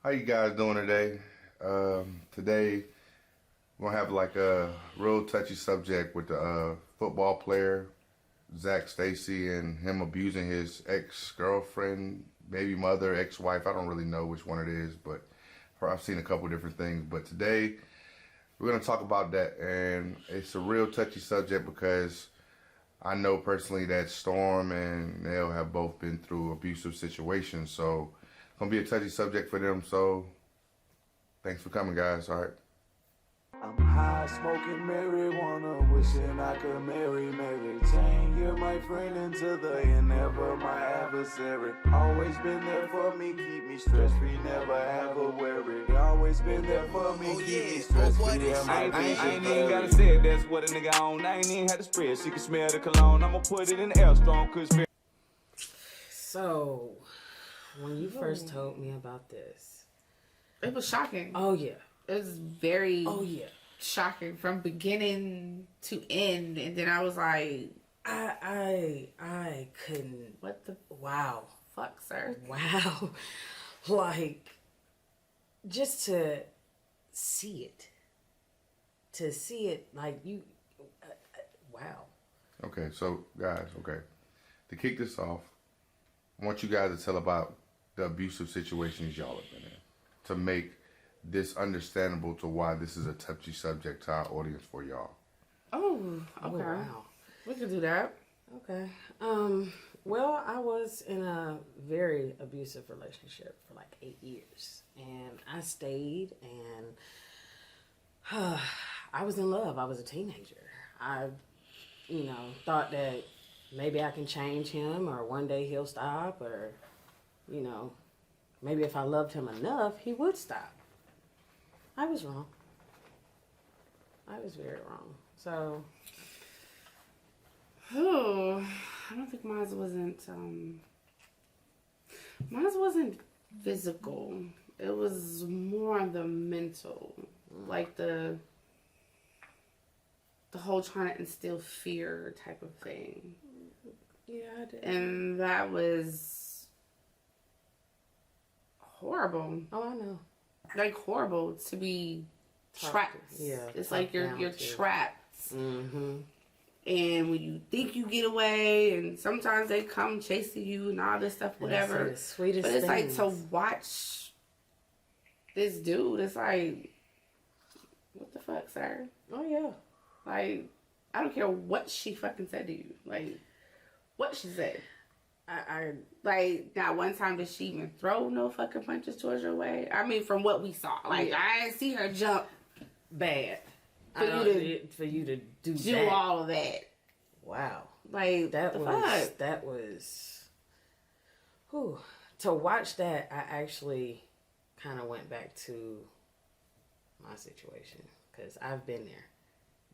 How you guys doing today? Today we're gonna have like a real touchy subject with the football player Zach Stacy and him abusing his ex-girlfriend, baby mother, ex-wife. I don't really know which one it is, but I've seen a couple different things. But today we're gonna talk about that, and it's a real touchy subject because I know personally that Storm and Nail have both been through abusive situations, so it's gonna be a touchy subject for them. So thanks for coming, guys. All right. I'm high, smoking marijuana, wishing I could marry Mary Jane. You're my friend until the end, never my adversary. Always been there for me, keep me stress-free, never have a worry. Always been there for me, keep me stress-free. I ain't even gotta say it, that's what a nigga on. I ain't even had to spread, she can smell the cologne. I'ma put it in the air strong, cause So, when you first told me about this, it was shocking. oh yeah, It was very shocking from beginning to end, and then I was like, I couldn't. "What the Wow, fuck, sir?" wow, like just to see it, like you, wow. Okay, so guys, to kick this off, I want you guys to tell about the abusive situations y'all have been in to make this understandable to why this is a touchy subject to our audience for y'all. Oh, okay. Oh, wow. We could do that. Okay. Well, I was in a very abusive relationship for like 8 years, and I stayed, and I was in love. I was a teenager. I, thought that maybe I can change him, or one day he'll stop, or, maybe if I loved him enough, he would stop. I was wrong. I was very wrong. So, Oh, I don't think mine wasn't physical. It was more on the mental, like the whole trying to instill fear type of thing. yeah, I did. And that was horrible. Oh, I know. Like horrible to be trapped. Yeah, It's like you're too. trapped. Mm-hmm. And when you think you get away, and sometimes they come chasing you and all this stuff, whatever. The sweetest But it's things. like to watch this dude. It's like, what the fuck, sir? Oh yeah. Like, I don't care what she fucking said to you. Like, what she said. I Like, not one time did she even throw no fucking punches towards your way. I mean, from what we saw. Like, I didn't see her jump bad for you to do do that. all of that. Wow, Like, that the was fuck? that was. Whew. To watch that, I actually kind of went back to my situation because I've been there,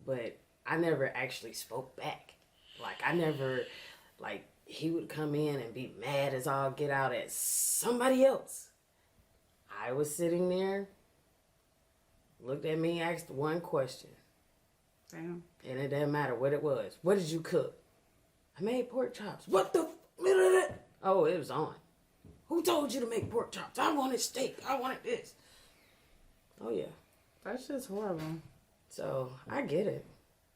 but I never actually spoke back. Like I never, like he would come in and be mad as all get out at somebody else. I was sitting there, looked at me, asked one question. Damn. And it didn't matter what it was. What did you cook? I made pork chops. What the? Oh, it was on. Who told you to make pork chops? I wanted steak. I wanted this. Oh yeah. That's just horrible. So I get it.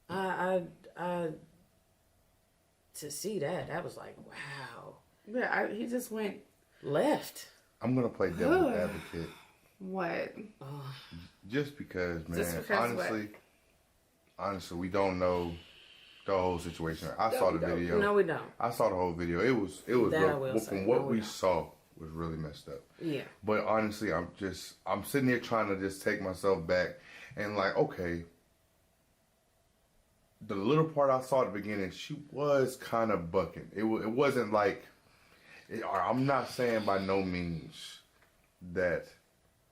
I to see that was like wow. Yeah, he just went, Left. I'm gonna play devil's advocate what? just because, man. Just because honestly, we don't know the whole situation. I saw the video. No, we don't. I saw the whole video. It was That I rough. will say. From what No, we we don't. saw was really messed up. Yeah. But honestly, I'm sitting here trying to just take myself back and like, okay, the little part I saw at the beginning, she was kind of bucking. It wasn't like, I'm not saying by no means that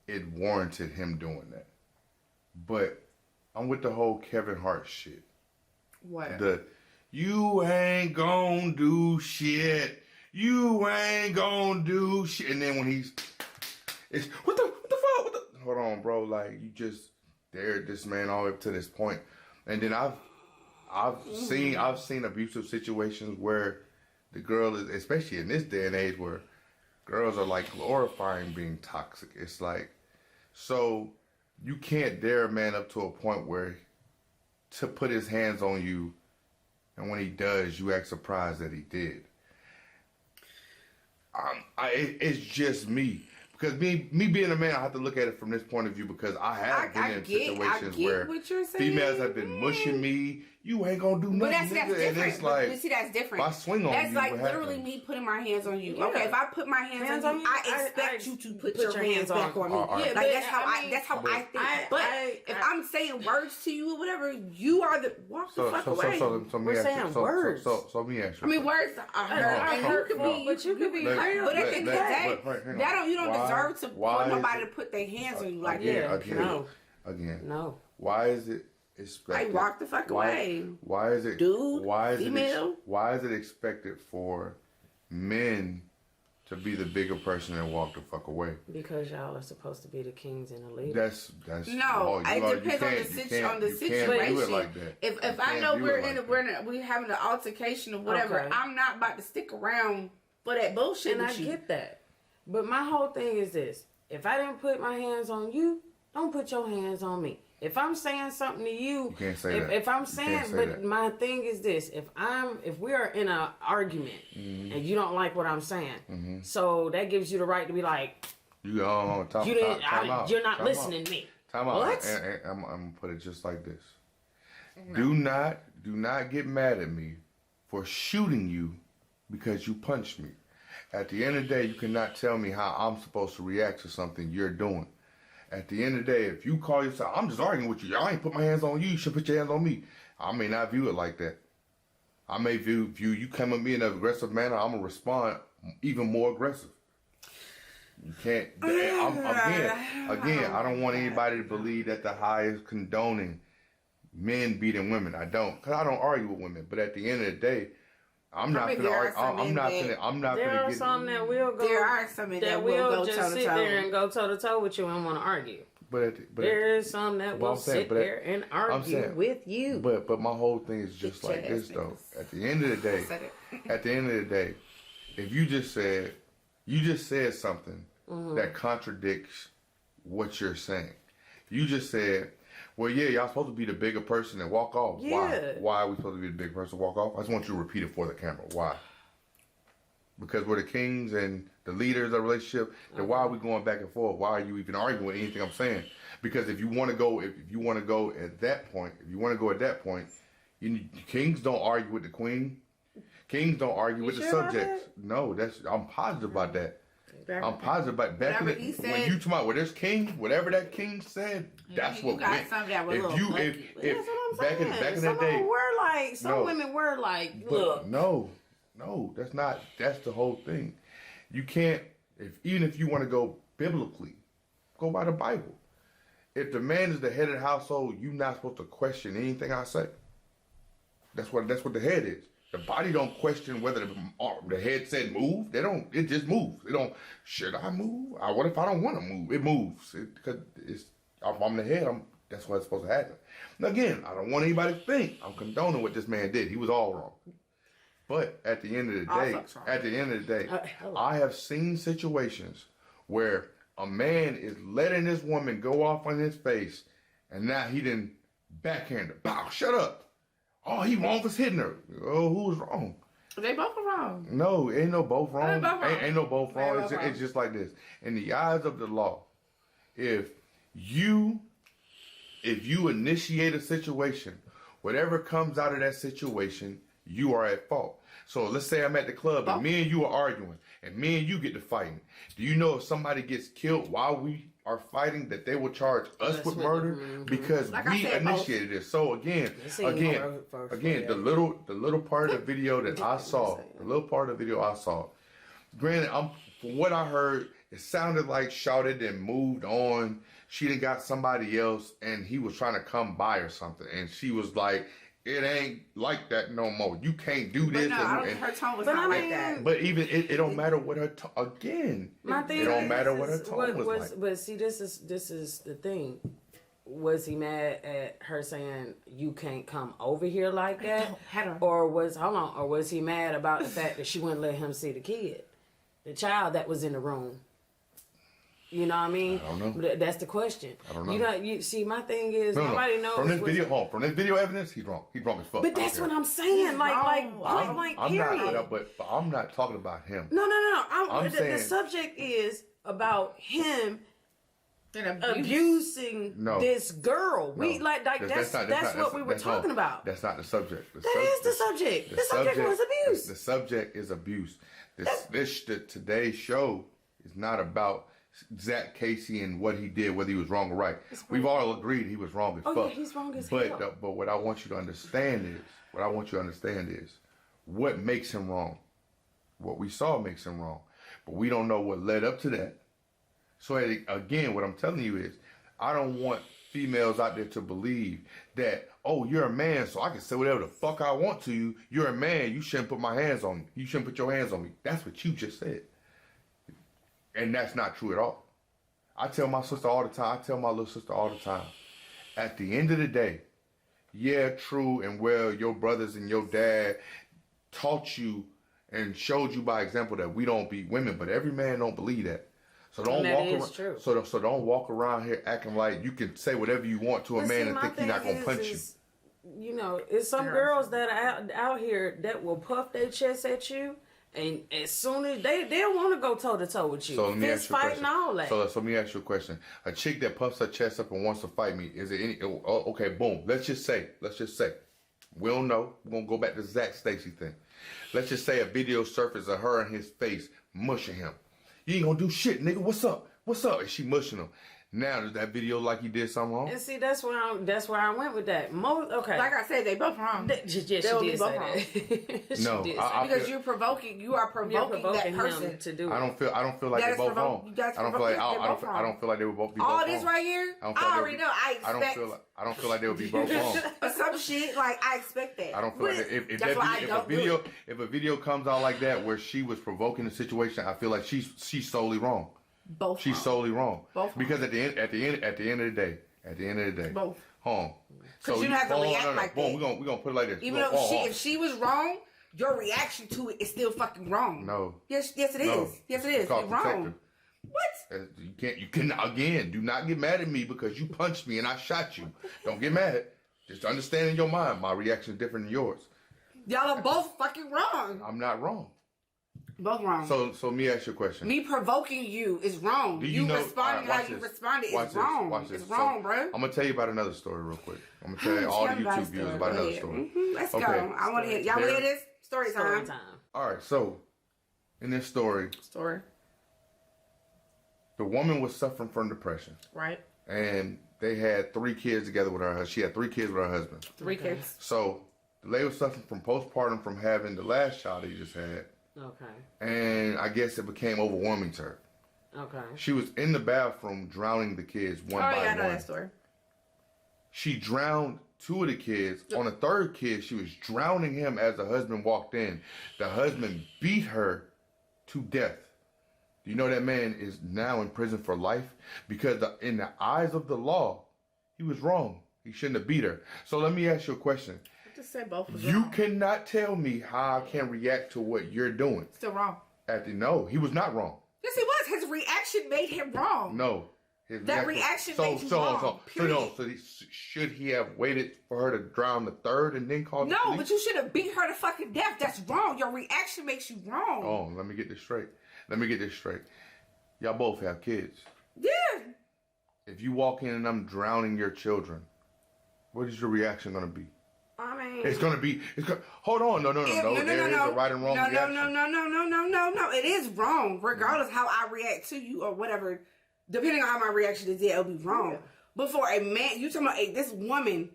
it warranted him doing that. But I'm with the whole Kevin Hart shit. What? You ain't gonna do shit. You ain't gonna do shit. And then when it's what the fuck? Hold on, bro. Like you just dared this man all the way up to this point. And then I've seen abusive situations where the girl is, especially in this day and age, where girls are like glorifying being toxic. It's like, so you can't dare a man up to a point where to put his hands on you, and when he does, you act surprised that he did. It's just me. Because me being a man, I have to look at it from this point of view because I have been in situations where females have been mushing me. You ain't gonna do nothing. But that's nigga. different. And it's like, but see, that's different. if I swing on that's you, like what literally happens? me putting my hands on you. Yeah. Okay, if I put my hands on you, I expect you to put your hands back on me. Yeah, like that's how I think. But if I'm saying words to you or whatever, you are the walk the fuck away. We're saying words. So let me ask you. I mean, words are hurtful, but you could be real. But at the end of the day, you don't deserve to for nobody to put their hands on you like that. Again. No. Why is it expected? Like walk the fuck away. Why is it? Dude, why is female? Why is it expected for men to be the bigger person and walk the fuck away? Because y'all are supposed to be the kings and the leaders. That's no. It depends on the situation. You can't do it like that. If I know we're having an altercation or whatever, Okay. I'm not about to stick around for that bullshit. And I get that. But my whole thing is this. If I didn't put my hands on you, don't put your hands on me. If I'm saying something to you can't say that. If I'm saying, that. My thing is this: if we are in an argument and you don't like what I'm saying, so that gives you the right to be like, you're not listening to me. Time out. What? And I'm gonna put it just like this: do not get mad at me for shooting you because you punched me. At the end of the day, you cannot tell me how I'm supposed to react to something you're doing. At the end of the day, if you call yourself, I'm just arguing with you. I ain't put my hands on you. You should put your hands on me. I may not view it like that. I may view you come at me in an aggressive manner. I'm going to respond even more aggressive. You can't. Again, I don't want anybody to believe that the high is condoning men beating women. I don't. Because I don't argue with women. But at the end of the day, I'm not gonna argue. There are some that will go. There are some that will just sit there and go toe to toe with you and want to argue. But there is some that will sit there and argue with you. But my whole thing is just like this though. At the end of the day, if you just said something that contradicts what you're saying. You just said, well, yeah, y'all supposed to be the bigger person and walk off. Yeah. Why are we supposed to be the bigger person and walk off? I just want you to repeat it for the camera. Why? Because we're the kings and the leaders of the relationship. Then why are we going back and forth? Why are you even arguing with anything I'm saying? Because if you want to go at that point, kings don't argue with the queen. Kings don't argue with the subjects. No, I'm positive about that. I'm positive about back when you talking about where there's king, whatever that king said, that's what went. That's what I'm saying. Back in that day, some women were like, look. No, that's the whole thing. You can't, even if you want to go biblically, go by the Bible. If the man is the head of the household, you're not supposed to question anything I say. That's what the head is. The body don't question whether the head said move. They don't. It just moves. They don't. Should I move? What if I don't want to move? It moves because if I'm the head. That's what's supposed to happen. Now again, I don't want anybody to think I'm condoning what this man did. He was all wrong. But at the end of the day, I have seen situations where a man is letting this woman go off on his face, and now he didn't backhand her. Bow, shut up. Oh, he wrong for hitting her. Oh, who's wrong? They both are wrong. No, ain't no both wrong. Ain't no both wrong. It's just like this. In the eyes of the law, if you initiate a situation, whatever comes out of that situation, you are at fault. So let's say I'm at the club and me and you are arguing and me and you get to fighting. Do you know if somebody gets killed while we are fighting that they will charge us with murder because we initiated it? So again, the little part of the video that I saw, granted, from what I heard, it sounded like shouted and moved on. She done got somebody else and he was trying to come by or something. And she was like, it ain't like that no more. You can't do this. Her tone was not like that. But even it don't matter what her tone. Again, it don't matter what her tone was like. But see, this is the thing. Was he mad at her saying you can't come over here like that, or was he mad about the fact that she wouldn't let him see the kid? the child that was in the room? You know what I mean? I don't know. That's the question. I don't know. You see, my thing is nobody knows. From this video evidence, he's wrong. He's wrong as fuck. But that's what I'm saying. Like, period. But I'm not talking about him. No. I'm saying the subject is about him abusing this girl. That's what we were talking about. That's not the subject. That is the subject. The subject was abuse. The subject is abuse. Today's show is not about Zach Casey and what he did, whether he was wrong or right. We've all agreed he was wrong as fuck. Yeah, he's wrong as hell. But what I want you to understand is, what makes him wrong. What we saw makes him wrong. But we don't know what led up to that. So again, what I'm telling you is, I don't want females out there to believe that, oh, you're a man, so I can say whatever the fuck I want to you. You're a man, you shouldn't put my hands on me. You shouldn't put your hands on me. That's what you just said. And that's not true at all. I tell my sister all the time, I tell my little sister all the time, at the end of the day, yeah, true and well, your brothers and your dad taught you and showed you by example that we don't beat women, but every man don't believe that. So don't so don't walk around here acting like you can say whatever you want to a man and think he's not gonna punch you. You know, it's some girls that are out here that will puff their chest at you. And as soon as they want to go toe to toe with you, so let me fist fight and all that. So let me ask you a question: a chick that puffs her chest up and wants to fight me, is it any? Okay, boom. Let's just say, we don't know. We're gonna go back to Zach Stacy thing. Let's just say a video surfaces of her and his face mushing him. You ain't gonna do shit, nigga. What's up? And she mushing him. Now, does that video like he did something wrong? And see, that's where I went with that. Okay. Like I said, they both wrong. She did say that. No, because you are provoking that person to do it. I don't feel like they're both wrong. I don't feel like they would both be both wrong. All this right here, I already know. I don't feel like they would be both wrong. Some shit, like, I expect that. I don't feel like if a video comes out like that where she was provoking the situation, I feel like she's solely wrong. Both. She's solely wrong. Both. Because at the end of the day, both. Home. Because you don't have to react like that. We're gonna put it like this. Even though if she was wrong, your reaction to it is still fucking wrong. No. Yes, it is. Yes, it is. You're wrong. What? You can again. Do not get mad at me because you punched me and I shot you. Don't get mad. Just understand in your mind, my reaction is different than yours. Y'all are both fucking wrong. I'm not wrong. Both wrong. So let me ask you a question. Me provoking you is wrong. You responding how you responded is wrong. It's wrong, bro. I'm gonna tell you about another story real quick. I'm gonna tell you all the YouTube viewers about another story. Let's go. I want to hear. Y'all want to hear this? Story time. All right. So in this story, the woman was suffering from depression. Right. And they had 3 kids together with her. She had 3 kids with her husband. 3 kids. So the lady was suffering from postpartum from having the last child he just had. Okay. And I guess it became overwhelming to her. Okay. She was in the bathroom drowning the kids one by one. Oh, yeah, I know that story. She drowned 2 of the kids. On the 3rd kid, she was drowning him as the husband walked in. The husband beat her to death. Do you know that man is now in prison for life? Because in the eyes of the law, he was wrong. He shouldn't have beat her. So let me ask you a question. Just say both was you wrong. Cannot tell me how I can react to what you're doing. Still wrong. No, he was not wrong. Yes, he was. His reaction made him wrong. No. That reaction made him wrong. So should he have waited for her to drown the 3rd and then call the police? No, but you should have beat her to fucking death. That's wrong. Your reaction makes you wrong. Oh, let me get this straight. Y'all both have kids. Yeah. If you walk in and I'm drowning your children, what is your reaction going to be? I mean, hold on. No. There is a right and wrong reaction. No. It is wrong, regardless how I react to you or whatever. Depending on how my reaction is, it'll be wrong. Yeah. But for a man, you talking about this woman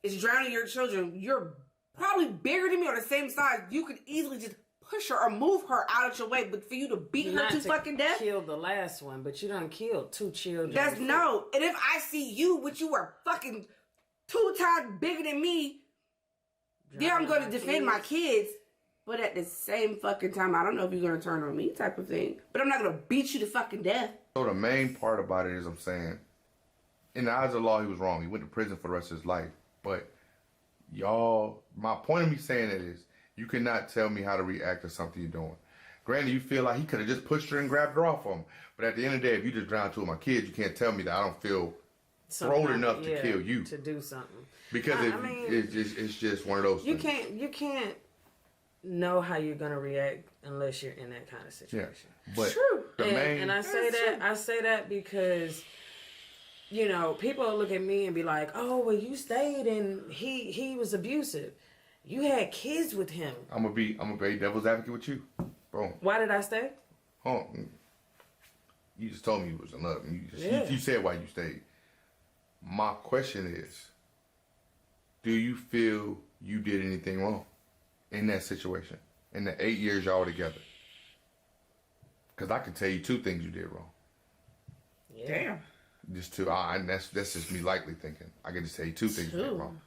is drowning your children. You're probably bigger than me or the same size. You could easily just push her or move her out of your way. But for you to beat her to fucking death, kill the last one, but you done killed 2 children. That's no. And if I see you, which you are fucking 2 times bigger than me. Yeah, I'm going to defend my kids, but at the same fucking time, I don't know if you're going to turn on me type of thing, but I'm not going to beat you to fucking death. So the main part about it is I'm saying, in the eyes of the law, he was wrong. He went to prison for the rest of his life. But y'all, my point of me saying it is, you cannot tell me how to react to something you're doing. Granted, you feel like he could have just pushed her and grabbed her off him. But at the end of the day, if you just drown two of my kids, you can't tell me that I don't feel thrown enough to kill you. To do something. Because it's just one of those things. You can't know how you're gonna react unless you're in that kind of situation. Yeah. But True. And I say that because, you know, people look at me and be like, "Oh, well, you stayed and he was abusive. You had kids with him." I'm gonna be devil's advocate with you. Boom. Why did I stay? Oh, you just told me you was in love. You said why you stayed. My question is, do you feel you did anything wrong in that situation? In the 8 years y'all were together? Because I can tell you 2 things you did wrong. Yeah. Damn. Just 2. And that's just me lightly thinking. I can just tell you 2 things you did wrong.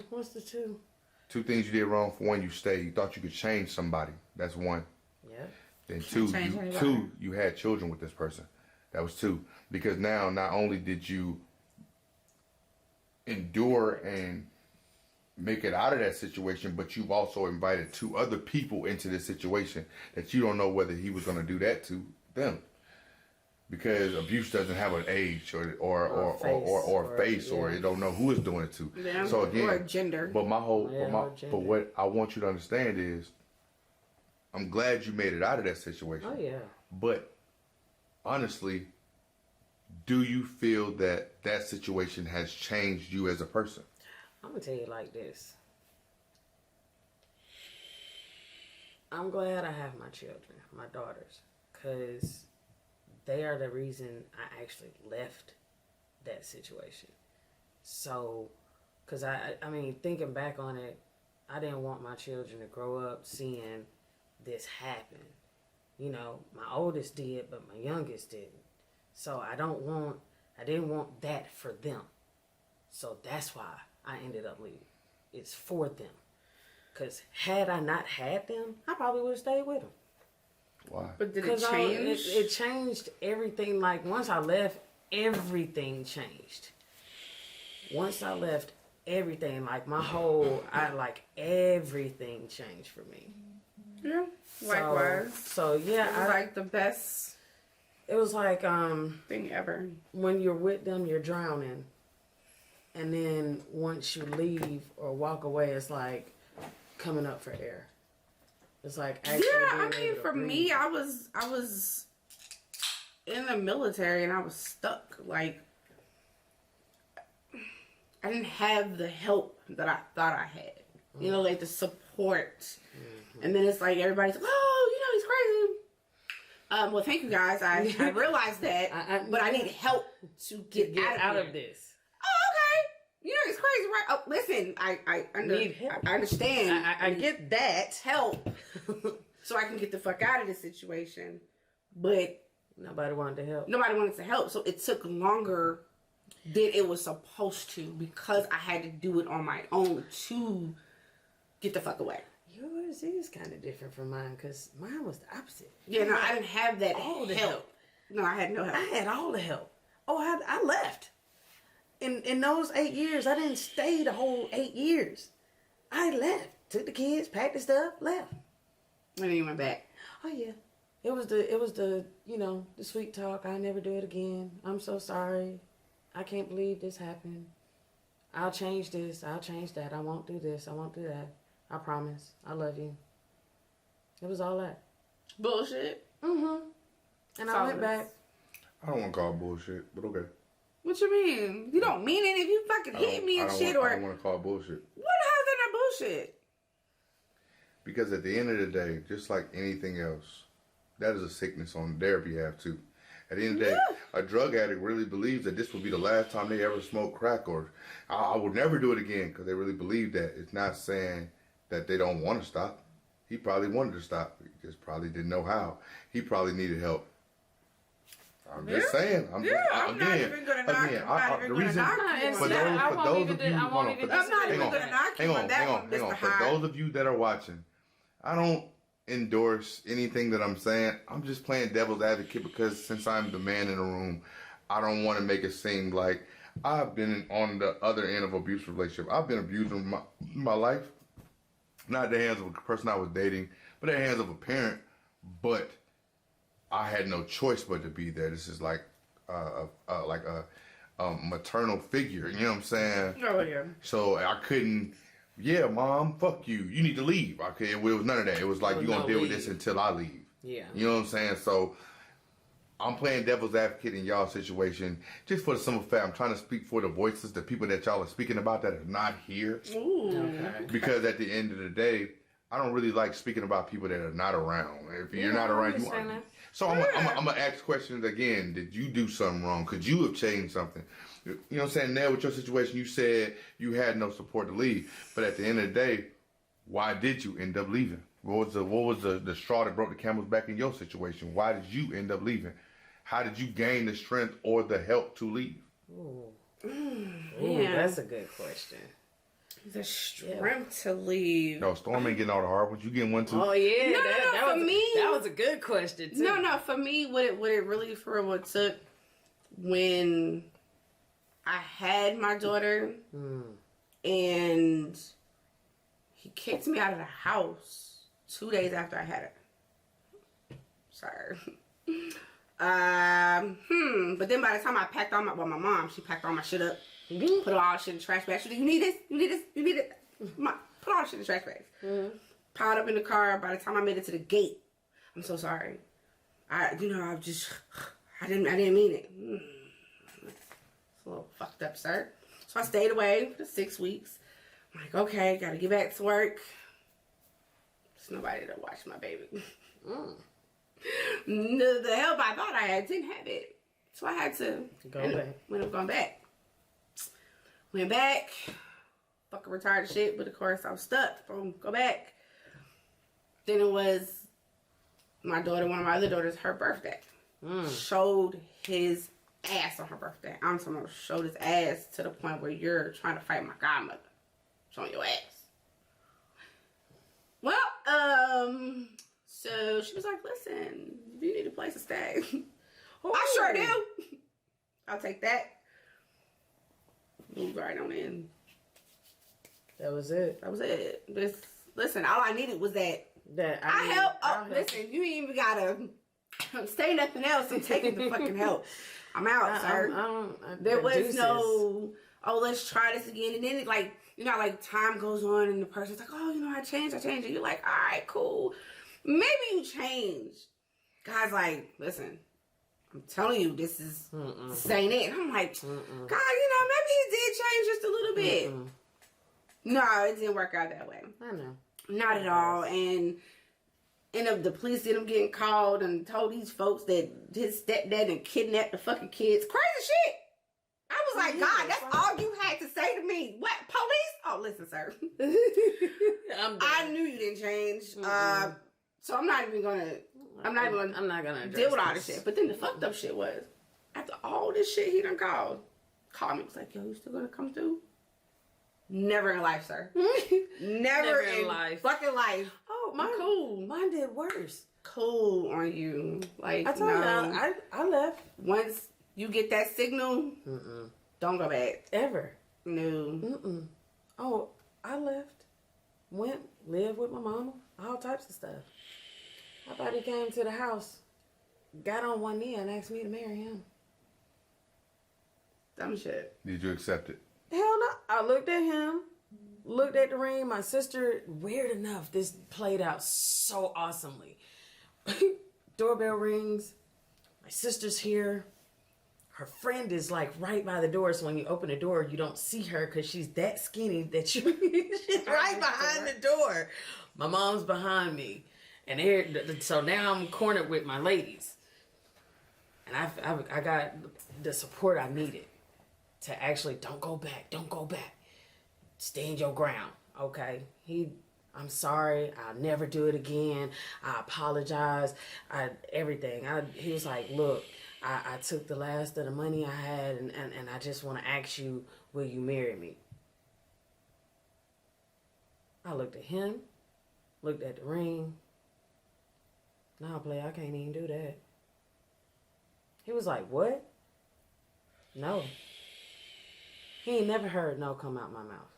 What's the 2? 2 things you did wrong. For one, you stayed. You thought you could change somebody. That's 1. Yeah. Then change anybody. 2, you had children with this person. That was 2. Because now, not only did you endure and make it out of that situation, but you've also invited 2 other people into this situation that you don't know whether he was going to do that to them. Because abuse doesn't have an age or a face or you don't know who is doing it to. Yeah. So again, Or gender. But gender. what I want you to understand is, I'm glad you made it out of that situation. Oh yeah. But honestly, do you feel that that situation has changed you as a person? I'm gonna tell you like this. I'm glad I have my children, my daughters, because they are the reason I actually left that situation. So, because I mean, thinking back on it, I didn't want my children to grow up seeing this happen. You know, my oldest did, but my youngest didn't. So I didn't want that for them. So that's why I ended up leaving. It's for them. Because had I not had them, I probably would have stayed with them. Why? But did it change? It changed everything. Like, once I left, everything changed. Once I left, everything, like everything changed for me. Yeah, likewise. So yeah, it was like the best. It was like thing ever. When you're with them, you're drowning, and then once you leave or walk away, it's like coming up for air. It's like actually for me, I was in the military and I was stuck. Like, I didn't have the help that I thought I had. You know, like the support. Mm-hmm. And then it's like everybody's like, "Oh, you know, he's crazy." Well, thank you guys. I realized that, but I need help to get out of this. Oh, okay. You know, it's crazy, right? Oh, listen, I understand. I get that help, so I can get the fuck out of this situation. But nobody wanted to help. Nobody wanted to help, so it took longer than it was supposed to because I had to do it on my own to get the fuck away. Yours is kind of different from mine because mine was the opposite. Yeah, no, I didn't have that help. No, I had no help. I had all the help. Oh, I left. In those 8 years, I didn't stay the whole 8 years. I left. Took the kids, packed the stuff, left. And then you went back. Oh yeah. It was the you know, the sweet talk. I never do it again. I'm so sorry. I can't believe this happened. I'll change this. I'll change that. I won't do this. I won't do that. I promise. I love you. It was all that. Bullshit. Mm-hmm. And I went back. I don't want to call it bullshit, but okay. What you mean? You don't mean it if you fucking hit me and shit, or I don't want to call it bullshit. What? How's that not bullshit? Because at the end of the day, just like anything else, that is a sickness on their behalf too. At the end of the day, a drug addict really believes that this will be the last time they ever smoke crack, or I will never do it again, because they really believe that. It's not saying that they don't want to stop. He probably wanted to stop. He just probably didn't know how. He probably needed help. I'm just saying. I'm not even going to knock him. The reason, for those of you, hold on. I'm not even going to knock him on that one, Mr. For those of you that are watching, I don't endorse anything that I'm saying. I'm just playing devil's advocate because since I'm the man in the room, I don't want to make it seem like I've been on the other end of an abusive relationship. I've been abused in my life, not at the hands of a person I was dating, but at the hands of a parent. but I had no choice but to be there. This is like a maternal figure. You know what I'm saying? Oh yeah. So I couldn't. Yeah, mom, fuck you. You need to leave. Okay, it was none of that. It was like Oh, you're gonna no, deal with leave. this until I leave. Yeah. You know what I'm saying? So I'm playing devil's advocate in y'all situation just for the simple fact I'm trying to speak for the voices, the people that y'all are speaking about that are not here. Ooh. Okay. Because at the end of the day, I don't really like speaking about people that are not around. If you're not I around, you understand aren't. that. So I'm gonna ask questions again. Did you do something wrong? Could you have changed something? You know what I'm saying? Now with your situation, you said you had no support to leave, but at the end of the day, why did you end up leaving? What was the straw that broke the camel's back in your situation? Why did you end up leaving? How did you gain the strength or the help to leave? Ooh, Yeah. that's a good question. The strength to leave. No, Storm ain't getting all the hard ones. You getting one too? Oh yeah, No, that for was me- that was a good question too. No, for me, what it really for real what took when I had my daughter and he kicked me out of the house 2 days after I had her. Sorry. But then by the time I packed all my mom, she packed all my shit up, put all shit in the trash bag. She said, "You need this, you need this, you need it." Put all the shit in the trash bags. Piled up in the car. By the time I made it to the gate, I'm so sorry. I didn't mean it. It's a little fucked up, sir. So I stayed away for 6 weeks. I'm like, okay, gotta get back to work. There's nobody to watch my baby. The help I thought I had didn't have it. So I had to Go back. Went back. Went back. Fucking retired shit, but of course I was stuck. Boom, go back. Then it was my daughter, one of my other daughters, her birthday. Showed his ass on her birthday. I'm talking about showed his ass to the point where you're trying to fight my godmother. Showing your ass. Well, so she was like, listen, you need a place to stay. I sure do. I'll take that. Moved right on in. That was it. That was it. Listen, all I needed was that. I help. Oh, listen, you ain't even gotta say nothing else. I'm taking the fucking help. I'm out, sir. There was no, oh, let's try this again. And then it like, you know, like time goes on and the person's like, oh, you know, I changed. And you're like, all right, cool. Maybe you changed. God's like, listen, I'm telling you, this ain't it. And I'm like, God, you know, maybe he did change just a little bit. No, it didn't work out that way. I know. Not at all. And the police ended up getting called and told these folks that his stepdad and kidnapped the fucking kids. Crazy shit. I was like, God, that's all you had to say to me. What? Police? Oh, listen, sir. I knew you didn't change. So I'm not even gonna deal with all this shit. But then the fucked up shit was, after all this shit he done called me, was like, yo, you still gonna come through? Never in life, sir. Never in life. Fucking life. Oh, mine did worse. Cool on you. Like, I told you, I left. Once you get that signal, don't go back. Ever. No. Oh, I left. Went, lived with my mama. All types of stuff. I thought he came to the house, got on one knee and asked me to marry him. Dumb shit. Did you accept it? Hell no. I looked at him, looked at the ring. My sister, weird enough, this played out so awesomely. Doorbell rings. My sister's here. Her friend is like right by the door, so when you open the door, you don't see her because she's that skinny that she's right behind the door. My mom's behind me. And so now I'm cornered with my ladies. And I got the support I needed to actually don't go back. Stand your ground, okay? I'm sorry. I'll never do it again. I apologize. Everything. He was like, look, I took the last of the money I had and I just want to ask you, will you marry me? I looked at him, looked at the ring. Nah, play, I can't even do that. He was like, what? No. He ain't never heard no come out my mouth.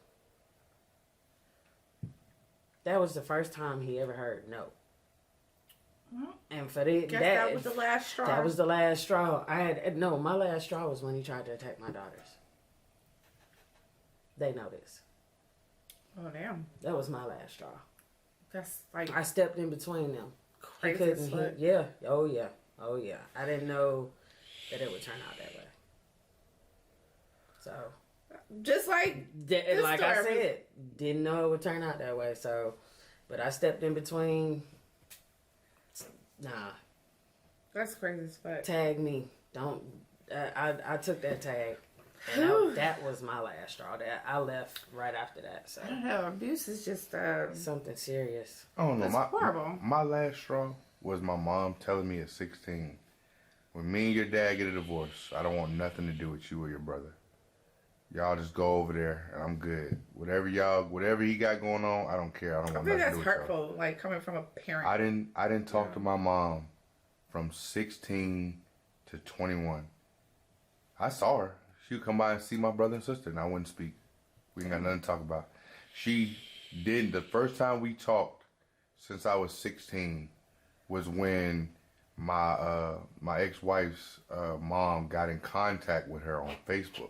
That was the first time he ever heard no. And for the, Guess that was the last straw. That was the last straw. My last straw was when he tried to attack my daughters. They know this. Oh, damn. That was my last straw. That's like I stepped in between them. crazy as fuck. Yeah. Oh, yeah. Oh, yeah. I didn't know that it would turn out that way. So, just like like I said, didn't know it would turn out that way. So, but I stepped in between. Nah. That's crazy as fuck. Tag me. Don't. I took that tag. And that was my last straw. That I left right after that. So I don't know. Abuse is just something serious. I don't know. That's horrible. My last straw was my mom telling me at 16, when me and your dad get a divorce, I don't want nothing to do with you or your brother. Y'all just go over there and I'm good. Whatever he got going on, I don't care. I don't want think nothing to that's do with hurtful, like coming from a parent. I didn't talk to my mom from 16 to 21. I saw her. She would come by and see my brother and sister, and I wouldn't speak. We ain't got nothing to talk about. She didn't. The first time we talked since I was 16 was when my ex-wife's mom got in contact with her on Facebook.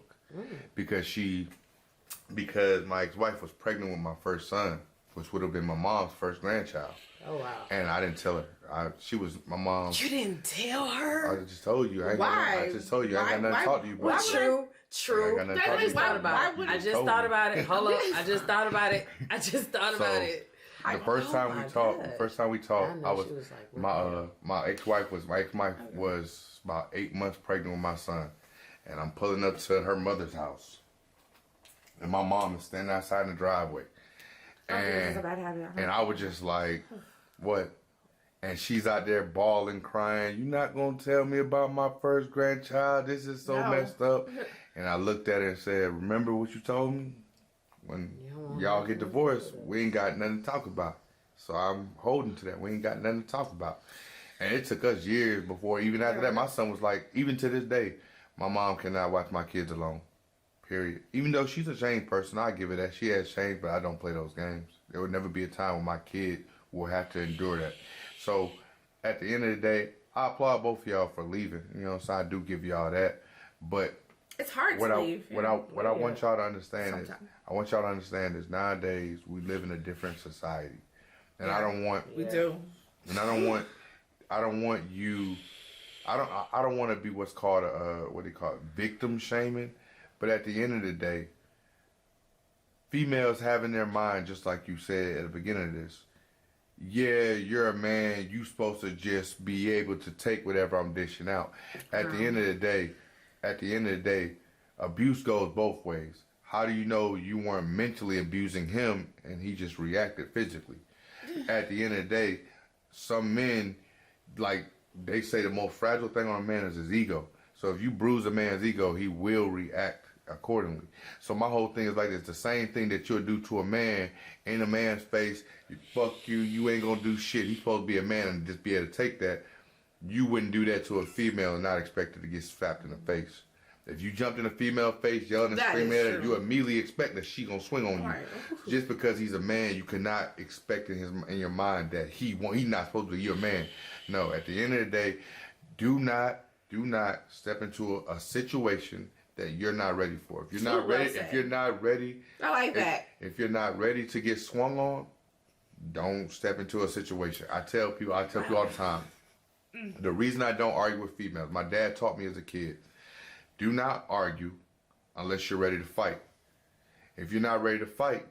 Because my ex-wife was pregnant with my first son, which would have been my mom's first grandchild. Oh, wow. And I didn't tell her. She was my mom. You didn't tell her? I just told you. Why? I just told you. I ain't got nothing to talk to you about. True. I just thought about it. I just thought about it. Hold up. I just thought about it. The first time we talked, I was my ex-wife was about 8 months pregnant with my son. And I'm pulling up to her mother's house. And my mom is standing outside in the driveway. And I was just like, what? And she's out there bawling, crying. You not going to tell me about my first grandchild? This is so messed up. And I looked at her and said, remember what you told me? When y'all get divorced, we ain't got nothing to talk about. So I'm holding to that. We ain't got nothing to talk about. And it took us years before, even after that, my son was like, even to this day, my mom cannot watch my kids alone. Period. Even though she's a shame person, I give her that. She has shame, but I don't play those games. There would never be a time when my kid will have to endure that. So, at the end of the day, I applaud both of y'all for leaving. You know, so I do give y'all that. But it's hard to leave. What I want y'all to understand is, nowadays we live in a different society, and I don't want you. I don't want to be what's called victim shaming, but at the end of the day, females have in their mind, just like you said at the beginning of this, yeah, you're a man, you supposed to just be able to take whatever I'm dishing out. At the end of the day, abuse goes both ways. How do you know you weren't mentally abusing him and he just reacted physically? At the end of the day, some men, like, they say the most fragile thing on a man is his ego. So if you bruise a man's ego, he will react accordingly. So my whole thing is like this. The same thing that you'll do to a man in a man's face, fuck you, you ain't gonna do shit. He's supposed to be a man and just be able to take that. You wouldn't do that to a female and not expect her to get slapped in the face. If you jumped in a female face, yelling and screaming at her, you immediately expect that she gonna swing on you. Just because he's a man, you cannot expect in your mind that he's not supposed to be your man. No, at the end of the day, do not step into a situation that you're not ready for. If you're not ready, I like that. If you're not ready to get swung on, don't step into a situation. I tell people all the time. The reason I don't argue with females, my dad taught me as a kid, do not argue unless you're ready to fight. If you're not ready to fight,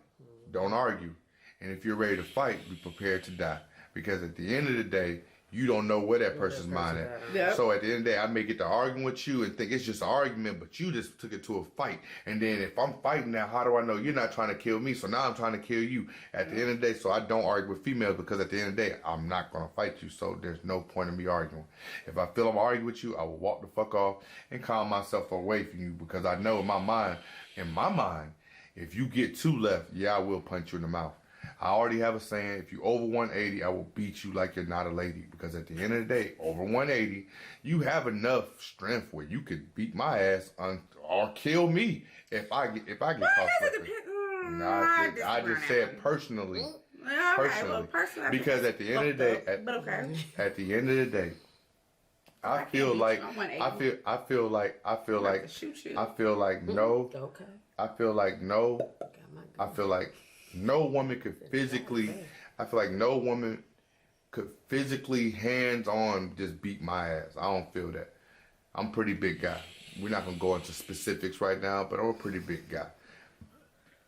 don't argue. And if you're ready to fight, be prepared to die. Because at the end of the day, you don't know where that person's mind at. Yep. So at the end of the day, I may get to arguing with you and think it's just an argument, but you just took it to a fight. And then if I'm fighting now, how do I know you're not trying to kill me? So now I'm trying to kill you. At the end of the day, so I don't argue with females because at the end of the day, I'm not going to fight you. So there's no point in me arguing. If I feel I'm arguing with you, I will walk the fuck off and calm myself away from you because I know in my mind, if you get two left, yeah, I will punch you in the mouth. I already have a saying, if you over 180, I will beat you like you're not a lady. Because at the end of the day, over 180, you have enough strength where you could beat my ass or kill me if I get caught slipping. I just said personally. personally. Well, personally, Because at the end of the day, but okay. at the end of the day, I can't feel beat like you. I'm 180. I feel like I'm about to shoot you. I feel like no. Okay. I feel like no. Got my I gun. feel like no woman could physically. I feel like no woman could physically hands on just beat my ass. I don't feel that. I'm a pretty big guy. We're not gonna go into specifics right now, but I'm a pretty big guy.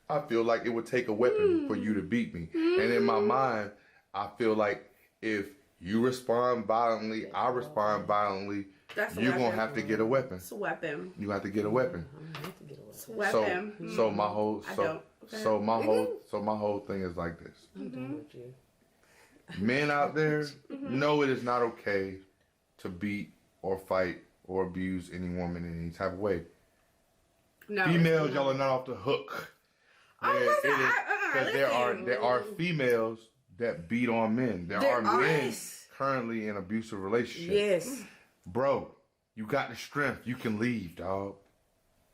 I feel like it would take a weapon for you to beat me. And in my mind, I feel like if you respond violently, I respond violently, That's a you're gonna weapon. have to get a weapon. It's a weapon. You have to get a weapon. I'm gonna have to get away. It's a weapon. So my whole I so don't. Okay. so my whole thing is like this. I'm done with you. Men out there know it is not okay to beat or fight or abuse any woman in any type of way. No. Females, y'all are not off the hook. Oh, There- listen, Because listen. there are females that beat on men. There There are are. men currently in abusive relationships. Yes. Bro, you got the strength. You can leave, dog.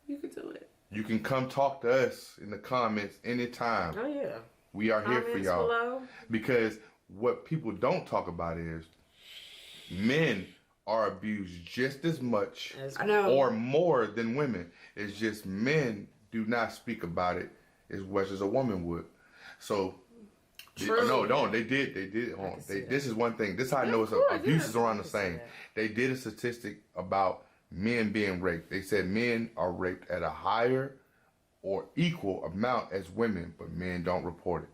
You can do it. You can come talk to us in the comments anytime. Oh yeah. We are here for Comments y'all. below. Because what people don't talk about is men are abused just as much As I know. or more than women. It's just men do not speak about it as much as a woman would. So, True. no, they did. This is one thing. This is how I know it's course, abuse yeah. is around the I can see same. that. They did a statistic about men being raped. They said men are raped at a higher or equal amount as women, but men don't report it.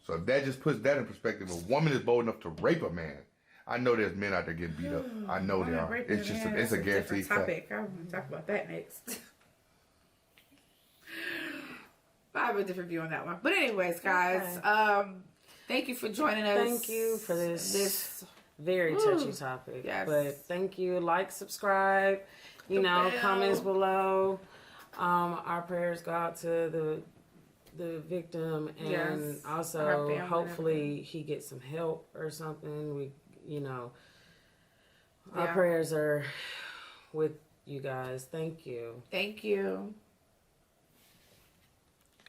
So if that just puts that in perspective, a woman is bold enough to rape a man. I know there's men out there getting beat up. I know they are. It's just it's a guaranteed fact. topic. I'm going to talk about that next. I have a different view on that one. But anyways, guys, thank you for joining us. Thank you for this very touchy topic. Yes. But thank you. Like, subscribe. You The know, bell. comments below. Our prayers go out to the victim, and Yes. Our also family and hopefully he gets some help or something. Our Yeah. prayers are with you guys. Thank you. Thank you.